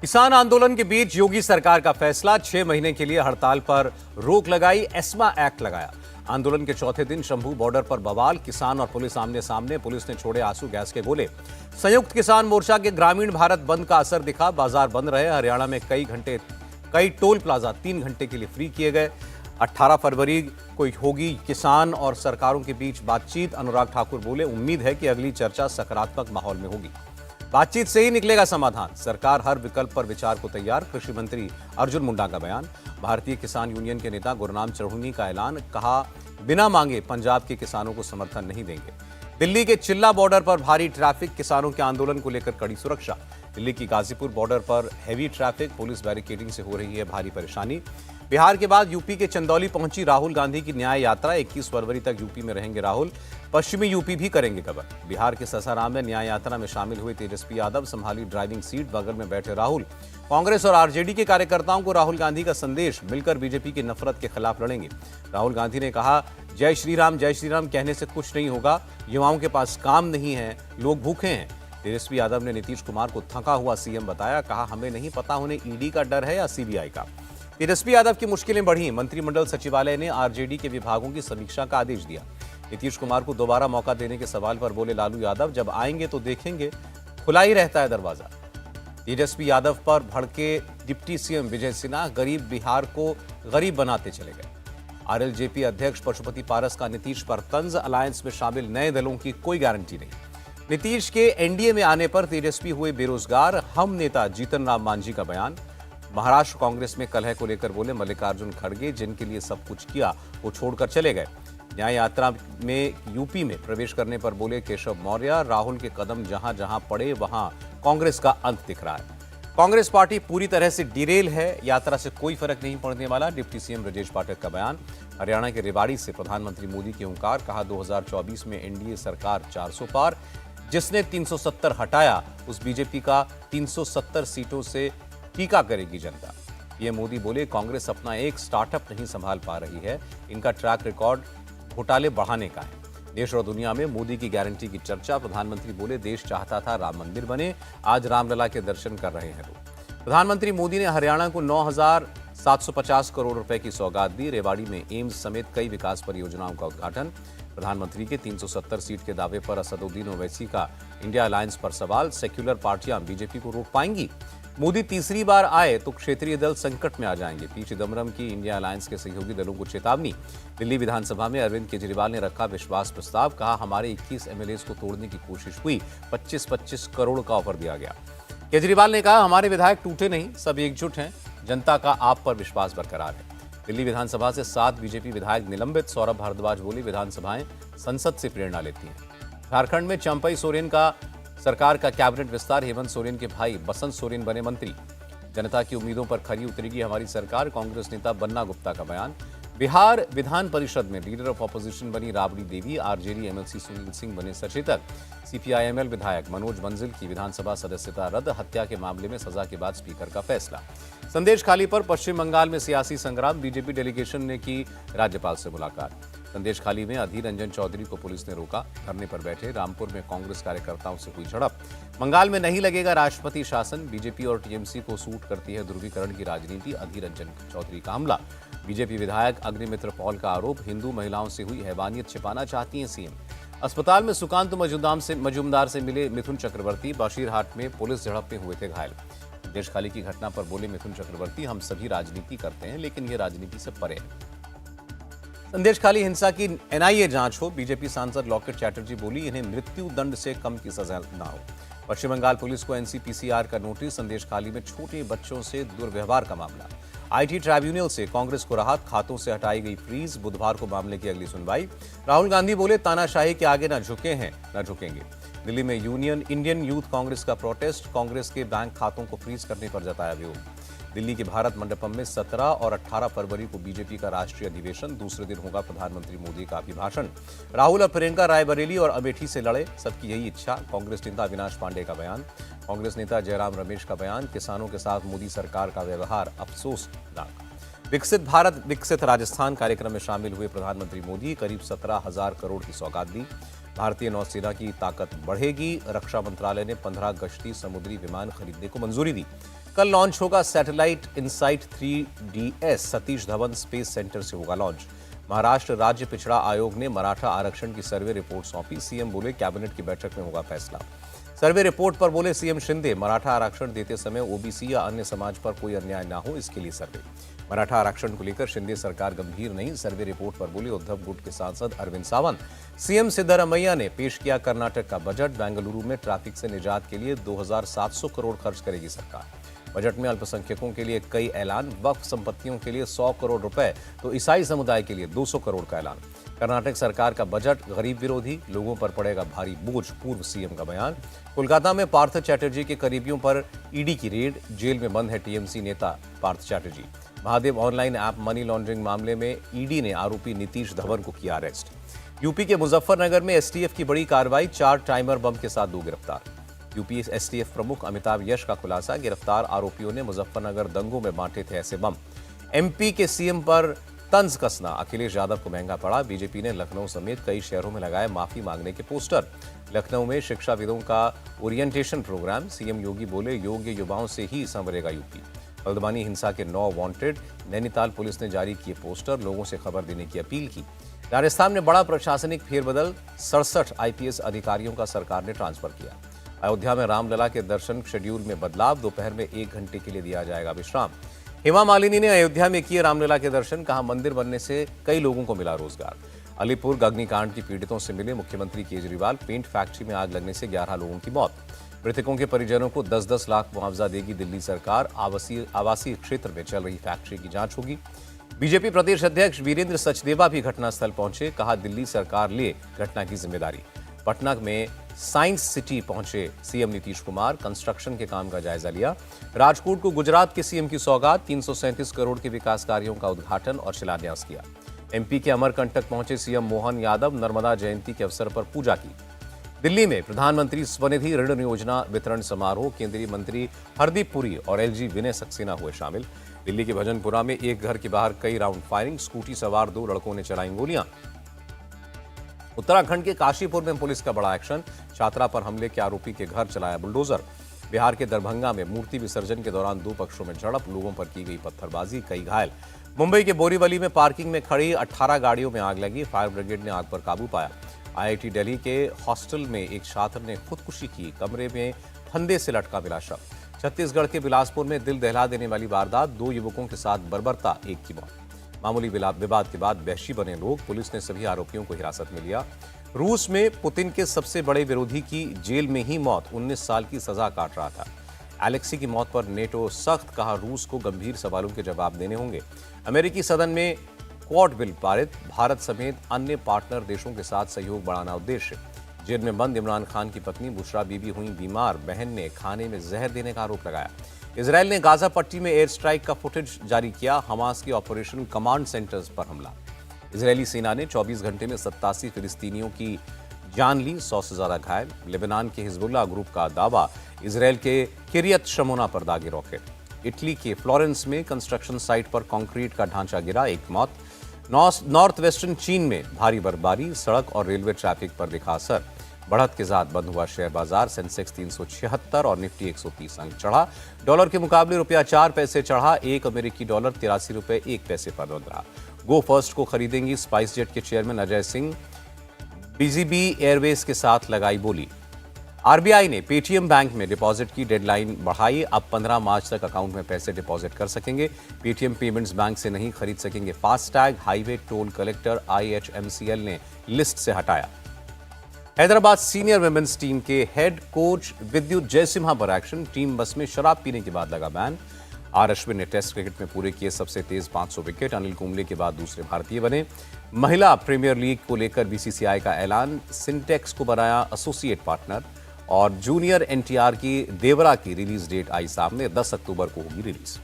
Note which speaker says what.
Speaker 1: किसान आंदोलन के बीच योगी सरकार का फैसला, 6 महीने के लिए हड़ताल पर रोक लगाई, एस्मा एक्ट लगाया। आंदोलन के चौथे दिन शंभू बॉर्डर पर बवाल, किसान और पुलिस आमने सामने, पुलिस ने छोड़े आंसू गैस के गोले। संयुक्त किसान मोर्चा के ग्रामीण भारत बंद का असर दिखा, बाजार बंद रहे। हरियाणा में कई टोल प्लाजा 3 घंटे के लिए फ्री किए गए। 18 फरवरी को होगी किसान और सरकारों के बीच बातचीत, अनुराग ठाकुर बोले, उम्मीद है कि अगली चर्चा सकारात्मक माहौल में होगी। बातचीत से ही निकलेगा समाधान, सरकार हर विकल्प पर विचार को तैयार। कृषि मंत्री अर्जुन मुंडा का बयान। भारतीय किसान यूनियन के नेता गुरनाम चढ़ूनी का ऐलान, कहा बिना मांगे पंजाब के किसानों को समर्थन नहीं देंगे। दिल्ली के चिल्ला बॉर्डर पर भारी ट्रैफिक, किसानों के आंदोलन को लेकर कड़ी सुरक्षा। दिल्ली की गाजीपुर बॉर्डर पर हैवी ट्रैफिक, पुलिस बैरिकेडिंग से हो रही है भारी परेशानी। बिहार के बाद यूपी के चंदौली पहुंची राहुल गांधी की न्याय यात्रा, 21 फरवरी तक यूपी में रहेंगे राहुल, पश्चिमी यूपी भी करेंगे कवर। बिहार के ससाराम में न्याय यात्रा में शामिल हुए तेजस्वी यादव, संभाली ड्राइविंग सीट, बगल में बैठे राहुल। कांग्रेस और आरजेडी के कार्यकर्ताओं को राहुल गांधी का संदेश, मिलकर बीजेपी की नफरत के खिलाफ लड़ेंगे। राहुल गांधी ने कहा, जय श्री राम कहने से कुछ नहीं होगा, युवाओं के पास काम नहीं है, लोग भूखे हैं। तेजस्वी यादव ने नीतीश कुमार को थका हुआ सीएम बताया, कहा हमें नहीं पता उन्हें ईडी का डर है या सीबीआई का। तेजस्वी यादव की मुश्किलें बढ़ी, मंत्रिमंडल सचिवालय ने आरजेडी के विभागों की समीक्षा का आदेश दिया। नीतीश कुमार को दोबारा मौका देने के सवाल पर बोले लालू यादव, जब आएंगे तो देखेंगे, खुला ही रहता है दरवाजा। तेजस्वी यादव पर भड़के डिप्टी सीएम विजय सिन्हा, गरीब बिहार को गरीब बनाते चले गए। आरएलजेपी अध्यक्ष पशुपति पारस का नीतीश पर तंज, अलायंस में शामिल नए दलों की कोई गारंटी नहीं। नीतीश के एनडीए में आने पर तेजस्वी हुए बेरोजगार, हम नेता जीतन राम मांझी का बयान। महाराष्ट्र कांग्रेस में कलह को लेकर बोले मल्लिकार्जुन खड़गे, जिनके लिए सब कुछ किया वो छोड़कर चले गए। न्याय यात्रा में यूपी में प्रवेश करने पर बोले केशव मौर्य, राहुल के कदम जहां जहां पड़े वहां कांग्रेस का अंत दिख रहा है। कांग्रेस पार्टी पूरी तरह से डिरेल है, यात्रा से कोई फर्क नहीं पड़ने वाला, डिप्टी सीएम ब्रजेश पाठक का बयान। हरियाणा के रेवाड़ी से प्रधानमंत्री मोदी के ओंकार, कहा 2024 में एनडीए सरकार 400 पार, जिसने 370 हटाया उस बीजेपी का 370 सीटों से टीका करेगी जनता। ये मोदी बोले, कांग्रेस अपना एक स्टार्टअप नहीं संभाल पा रही है, इनका ट्रैक रिकॉर्ड घोटाले बढ़ाने का है। देश और दुनिया में मोदी की गारंटी की चर्चा। प्रधानमंत्री बोले, देश चाहता था राम मंदिर बने, आज रामलला के दर्शन कर रहे हैं लोग। प्रधानमंत्री मोदी ने हरियाणा को 9,750 करोड़ रुपए की सौगात दी। रेवाड़ी में एम्स समेत कई विकास परियोजनाओं का उद्घाटन। प्रधानमंत्री के 370 सीट के दावे पर असदुद्दीन ओवैसी का इंडिया अलायंस पर सवाल, सेक्युलर पार्टियां बीजेपी को रोक पाएंगी। मोदी तीसरी बार आए तो क्षेत्रीय दल संकट में आ जाएंगे। पी चिदम्बरम की इंडिया अलायंस के सहयोगी दलों को चेतावनी। दिल्ली विधानसभा में अरविंद केजरीवाल ने रखा विश्वास प्रस्ताव, कहा हमारे 21 एमएलए को तोड़ने की कोशिश हुई, 25-25 करोड़ का ऑफर दिया गया। केजरीवाल ने कहा हमारे विधायक टूटे नहीं, सब एकजुट हैं, जनता का आप पर विश्वास बरकरार है। दिल्ली विधानसभा से 7 बीजेपी विधायक निलंबित। सौरभ भारद्वाज बोले, विधानसभाएं संसद से प्रेरणा लेती हैं। झारखंड में चंपई सोरेन का सरकार का कैबिनेट विस्तार, हेमंत सोरेन के भाई बसंत सोरेन बने मंत्री। जनता की उम्मीदों पर खरी उतरेगी हमारी सरकार, कांग्रेस नेता बन्ना गुप्ता का बयान। बिहार विधान परिषद में लीडर ऑफ ऑपोजिशन बनी राबड़ी देवी, आरजेडी एमएलसी सुनील सिंह बने सचेतक। सीपीआईएमएल विधायक मनोज मंजिल की विधानसभा सदस्यता रद्द, हत्या के मामले में सजा के बाद स्पीकर का फैसला। संदेश खाली पर पश्चिम बंगाल में सियासी संग्राम, बीजेपी डेलीगेशन ने की राज्यपाल से मुलाकात। संदेश खाली में अधीर रंजन चौधरी को पुलिस ने रोका, धरने पर बैठे। रामपुर में कांग्रेस कार्यकर्ताओं से हुई झड़प। बंगाल में नहीं लगेगा राष्ट्रपति शासन, बीजेपी और टीएमसी को सूट करती है ध्रुवीकरण की राजनीति, अधीर रंजन चौधरी का हमला। बीजेपी विधायक अग्निमित्र पॉल का आरोप, हिंदू महिलाओं से हुई हैवानियत छिपाना चाहती हैं सीएम। अस्पताल में सुकांत मजूमदार से मिले मिथुन चक्रवर्ती, बशीरहाट में पुलिस झड़प में हुए थे घायल। संदेश खाली की घटना पर बोले मिथुन चक्रवर्ती, हम सभी राजनीति करते हैं लेकिन ये राजनीति से परे है। संदेश खाली हिंसा की एनआईए जांच हो, बीजेपी सांसद लॉकेट चैटर्जी बोली, इन्हें मृत्यु दंड से कम की सजा न हो। पश्चिम बंगाल पुलिस को एनसीपीसीआर का नोटिस, संदेश खाली में छोटे बच्चों से दुर्व्यवहार का मामला। आईटी ट्राइब्यूनल से कांग्रेस को राहत, खातों से हटाई गई फ्रीज, बुधवार को मामले की अगली सुनवाई। राहुल गांधी बोले, तानाशाही के आगे न झुके हैं न झुकेंगे। दिल्ली में इंडियन यूथ कांग्रेस का प्रोटेस्ट, कांग्रेस के बैंक खातों को फ्रीज करने पर जताया विरोध। दिल्ली के भारत मंडपम में 17 और 18 फरवरी को बीजेपी का राष्ट्रीय अधिवेशन, दूसरे दिन होगा प्रधानमंत्री मोदी का अभिभाषण। राहुल और प्रियंका रायबरेली और अमेठी से लड़े, सबकी यही इच्छा, कांग्रेस नेता अविनाश पांडे का बयान। कांग्रेस नेता जयराम रमेश का बयान, किसानों के साथ मोदी सरकार का व्यवहार अफसोसनाक। विकसित भारत विकसित राजस्थान कार्यक्रम में शामिल हुए प्रधानमंत्री मोदी, करीब 17,000 करोड़ की सौगात दी। भारतीय नौसेना की ताकत बढ़ेगी, रक्षा मंत्रालय ने 15 गश्ती समुद्री विमान खरीदने को मंजूरी दी। कल लॉन्च होगा satellite insight 3DS, Satish Dhawan space centre से होगा लॉन्च। महाराष्ट्र राज्य पिछड़ा आयोग ने मराठा आरक्षण की सर्वे रिपोर्ट सौंपी। सीएम बोले कैबिनेट की बैठक में होगा फैसला। सर्वे रिपोर्ट पर बोले सीएम शिंदे, मराठा आरक्षण देते समय ओबीसी या अन्य समाज पर कोई अन्याय ना हो, इसके लिए सर्वे। मराठा आरक्षण को लेकर शिंदे सरकार गंभीर नहीं, सर्वे रिपोर्ट पर बोले उद्धव गुट के सांसद अरविंद सावंत। सीएम सिद्धरामैया ने पेश किया कर्नाटक का बजट। बेंगलुरु में ट्रैफिक से निजात के लिए 2700 करोड़ खर्च करेगी सरकार। बजट में अल्पसंख्यकों के लिए कई ऐलान, वक्फ संपत्तियों के लिए 100 करोड़ रुपए तो ईसाई समुदाय के लिए 200 करोड़ का ऐलान। कर्नाटक सरकार का बजट गरीब विरोधी, लोगों पर पड़ेगा भारी बोझ, पूर्व सीएम का बयान। कोलकाता में पार्थ चैटर्जी के करीबियों पर ईडी की रेड, जेल में बंद है टीएमसी नेता Partha Chatterjee. Mahadev online app money laundering मामले में ईडी ने आरोपी नीतीश धवन को किया अरेस्ट। यूपी के मुजफ्फरनगर में एसटीएफ की बड़ी कार्रवाई, 4 टाइमर बम के साथ 2 गिरफ्तार। यूपी एसटीएफ प्रमुख अमिताभ यश का खुलासा, गिरफ्तार आरोपियों ने मुजफ्फरनगर दंगों में बांटे थे ऐसे बम। एमपी के सीएम पर तंज कसना अखिलेश यादव को महंगा पड़ा। बीजेपी ने लखनऊ समेत कई शहरों में लगाए माफी मांगने के पोस्टर। लखनऊ में शिक्षाविदों का ओरिएंटेशन प्रोग्राम, सीएम योगी बोले योग्य युवाओं से ही संवरेगा यूपी। हल्द्वानी हिंसा के 9 वांटेड, नैनीताल पुलिस ने जारी किए पोस्टर, लोगों से खबर देने की अपील की। राजस्थान में बड़ा प्रशासनिक फेरबदल, 67 आईपीएस अधिकारियों का सरकार ने ट्रांसफर किया। अयोध्या में रामलला के दर्शन शेड्यूल में बदलाव, दोपहर में 1 घंटे के लिए दिया जाएगा विश्राम। हेमा मालिनी ने अयोध्या में किए रामलला के दर्शन, कहा मंदिर बनने से कई लोगों को मिला रोजगार। अलीपुर अग्निकांड के पीड़ितों से मिले मुख्यमंत्री केजरीवाल, पेंट फैक्ट्री में आग लगने से 11 लोगों की मौत। मृतकों के परिजनों को 10-10 लाख मुआवजा देगी दिल्ली सरकार। आवासीय क्षेत्र में चल रही फैक्ट्री की जांच होगी। बीजेपी प्रदेश अध्यक्ष वीरेंद्र सचदेवा भी घटनास्थल पहुंचे, कहा दिल्ली सरकार ले घटना की जिम्मेदारी। पटना में साइंस सिटी पहुंचे सीएम नीतीश कुमार, कंस्ट्रक्शन के काम का जायजा लिया। राजकोट को गुजरात के सीएम की सौगात, 337 करोड़ के विकास कार्यों का उद्घाटन और शिलान्यास किया। एमपी के अमरकंटक पहुंचे सीएम मोहन यादव, नर्मदा जयंती के अवसर पर पूजा की। दिल्ली में प्रधानमंत्री स्वनिधि ऋण योजना वितरण समारोह, केंद्रीय मंत्री हरदीप पुरी और एलजी विनय सक्सेना हुए शामिल। दिल्ली के भजनपुरा में एक घर के बाहर कई राउंड फायरिंग, स्कूटी सवार 2 लड़कों ने चलाई गोलियां। उत्तराखंड के काशीपुर में पुलिस का बड़ा एक्शन, छात्रा पर हमले के आरोपी के घर चलाया बुलडोजर। बिहार के दरभंगा में मूर्ति विसर्जन के दौरान 2 पक्षों में झड़प, लोगों पर की गई पत्थरबाजी, कई घायल। मुंबई के बोरीवली में पार्किंग में खड़ी 18 गाड़ियों में आग लगी, फायर ब्रिगेड ने आग पर काबू पाया। आईआईटी दिल्ली के हॉस्टल में एक छात्र ने खुदकुशी की, कमरे में फंदे से लटका मिला शव। छत्तीसगढ़ के बिलासपुर में दिल दहला देने वाली वारदात, 2 युवकों के साथ बर्बरता, 1 की मौत। मामूली विवाद के बाद वहशी बने लोग, पुलिस ने सभी आरोपियों को हिरासत में लिया। रूस में पुतिन के सबसे बड़े विरोधी की जेल में ही मौत, 19 साल की सजा काट रहा था। एलेक्सी की मौत पर नेटो सख्त, कहा रूस को गंभीर सवालों के जवाब देने होंगे। अमेरिकी सदन में क्वाड बिल पारित, भारत समेत अन्य पार्टनर देशों के साथ सहयोग बढ़ाना उद्देश्य। जेल में बंद इमरान खान की पत्नी बुशरा बीबी हुई बीमार, बहन ने खाने में जहर देने का आरोप लगाया। इजरायल ने गाजा पट्टी में एयर स्ट्राइक का फुटेज जारी किया, हमास के ऑपरेशनल कमांड सेंटर्स पर हमला। इजरायली सेना ने 24 घंटे में 87 फिलिस्तीनियों की जान ली, 100 से ज्यादा घायल। लेबनान के हिजबुल्लाह ग्रुप का दावा, इजरायल के किरियत शमोना पर दागे रॉकेट। इटली के फ्लोरेंस में कंस्ट्रक्शन साइट पर कंक्रीट का ढांचा गिरा, 1 मौत। नॉर्थ वेस्टर्न चीन में भारी बर्फबारी, सड़क और रेलवे ट्रैफिक पर दिखा असर। बढ़त के साथ बंद हुआ शेयर बाजार, सेंसेक्स 376 और निफ्टी 130 अंक चढ़ा। डॉलर के मुकाबले रुपया 4 पैसे चढ़ा, 1 अमेरिकी डॉलर 83 रुपए 1 पैसे पर बंद रहा। गो फर्स्ट को खरीदेंगी स्पाइस जेट के chairman Ajay Singh, BGB Airways के साथ लगाई बोली। आरबीआई ने पेटीएम बैंक में डिपॉजिट की डेडलाइन बढ़ाई, अब 15 मार्च तक अकाउंट में पैसे डिपॉजिट कर सकेंगे। पेटीएम पेमेंट्स बैंक से नहीं खरीद सकेंगे फास्टैग, हाईवे टोल कलेक्टर आईएचएमसीएल ने लिस्ट से हटाया। हैदराबाद सीनियर वुमेन्स टीम के हेड कोच विद्युत जयसिम्हा पर एक्शन, टीम बस में शराब पीने के बाद लगा बैन। आर अश्विन ने टेस्ट क्रिकेट में पूरे किए सबसे तेज 500 विकेट, अनिल कुंबले के बाद दूसरे भारतीय बने। महिला प्रीमियर लीग को लेकर बीसीसीआई का ऐलान, सिंटेक्स को बनाया एसोसिएट पार्टनर। और जूनियर एनटीआर की देवरा की रिलीज डेट आई सामने, 10 अक्टूबर को होगी रिलीज।